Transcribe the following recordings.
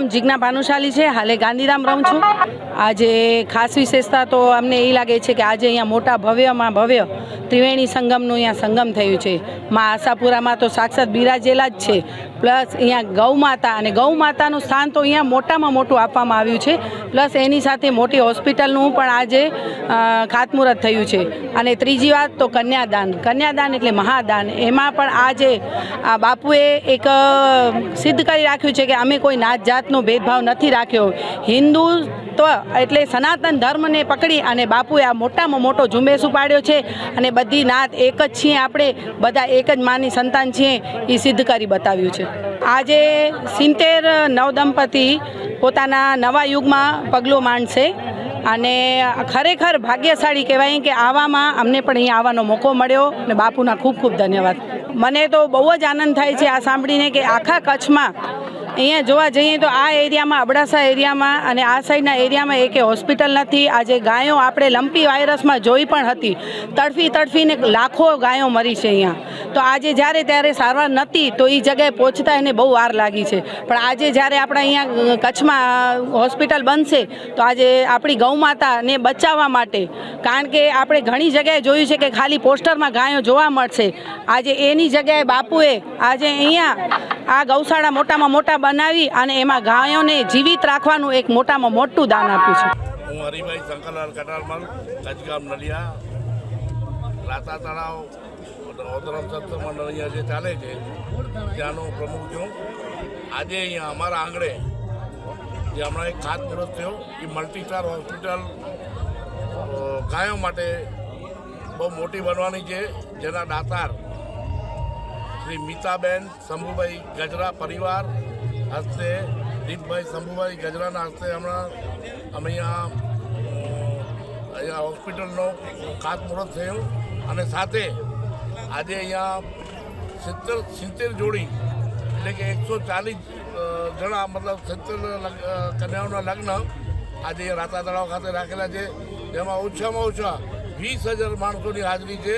નામ જિજ્ઞા ભાનુશાલી છે, હાલે ગાંધીધામ રહું છું। આજે ખાસ વિશેષતા તો અમને એ લાગે છે કે આજે અહીંયા મોટા ભવ્યમાં ભવ્ય ત્રિવેણી સંગમનું અહીંયા સંગમ થયું છે। મા આશાપુરામાં તો સાક્ષાત બિરાજેલા જ છે, પ્લસ અહીંયા ગૌ માતા અને ગૌ માતાનું સ્થાન તો અહીંયા મોટામાં મોટું આપવામાં આવ્યું છે, પ્લસ એની સાથે મોટી હોસ્પિટલનું પણ આજે ખાતમુહૂર્ત થયું છે। અને ત્રીજી વાત તો કન્યાદાન એટલે મહાદાન, એમાં પણ આજે આ બાપુએ એક સિદ્ધ કરી રાખ્યું છે કે અમે કોઈ નાત જાતનો ભેદભાવ નથી રાખ્યો। હિન્દુત્વ એટલે સનાતન ધર્મને પકડી અને બાપુએ આ મોટામાં મોટો ઝુંબેશ ઉપાડ્યો છે અને બધી નાત એક જ છીએ, આપણે બધા એક જ માની સંતાન છીએ, એ સિદ્ધ કરી બતાવ્યું છે। આજે 70 નવદંપતિ પોતાના નવા યુગમાં પગલું માંડશે અને ખરેખર ભાગ્યશાળી કહેવાય કે આવામાં અમને પણ અહીંયા આવવાનો મોકો મળ્યો અને બાપુના ખૂબ ખૂબ ધન્યવાદ। મને તો બહુ જ આનંદ થાય છે આ સાંભળીને કે આખા કચ્છમાં અહીંયા જોવા જઈએ તો આ એરિયામાં અબડાસા એરિયામાં અને આ સાઈડના એરિયામાં એકે હોસ્પિટલ નથી। આજે ગાયો આપણે લંપી વાયરસમાં જોઈ પણ હતી, તડફીને લાખો ગાયો મરી છે અહીંયા। તો આજે જ્યારે ત્યારે સારવાર નહોતી તો એ જગ્યાએ પહોંચતા એને બહુ વાર લાગી છે, પણ આજે જ્યારે આપણે અહીંયા કચ્છમાં હોસ્પિટલ બનશે તો આજે આપણી ગૌ માતાને બચાવવા માટે, કારણ કે આપણે ઘણી જગ્યાએ જોયું છે કે ખાલી પોસ્ટરમાં ગાયો જોવા મળશે, આજે એની જગ્યાએ બાપુએ આજે અહીંયા આ ગૌશાળા મોટામાં મોટા બનાવી અને એમાં ગાયોને જીવિત રાખવાનું એક મોટામાં મોટું દાન આપ્યું છે। હું હરિભાઈ શંકરલાલ કટારમલ, કચ્છગામ નલિયા, રાતા તળાવ ઓતરમ સત્સંગ મંડળ અહીંયા જે ચાલે છે ત્યાંનો પ્રમુખ છું। આજે અહીંયા અમારા આંગણે જે હમણાં એક ખાતમુહૂર્ત થયો, એ મલ્ટીસ્ટાર હોસ્પિટલ ગાયો માટે બહુ મોટી બનવાની છે, જેના દાતાર શ્રી મીતાબેન શંભુભાઈ ગજરા પરિવાર હસ્તે, દીપભાઈ શંભુભાઈ ગજરાના હસ્તે હમણાં અમે અહીંયા હોસ્પિટલનો ખાતમુહૂર્ત થયું અને સાથે આજે અહીંયા 70 જોડી એટલે કે 140 જણા મતલબ 70 કન્યાઓના લગ્ન આજે રાતા તળાવ ખાતે રાખેલા છે, જેમાં ઓછામાં ઓછા 20,000 માણસોની હાજરી છે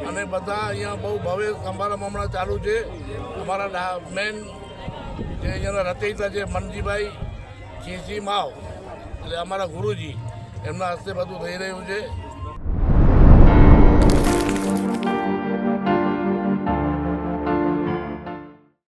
અને બધા અહીંયા બહુ ભવ્ય સમારંભ હમણાં ચાલુ છે। અમારા મેન જે અહીંયાના રચયિતા છે મનજીભાઈ ખીસી માવ, એટલે અમારા ગુરુજી, એમના હસ્તે બધું થઈ રહ્યું છે।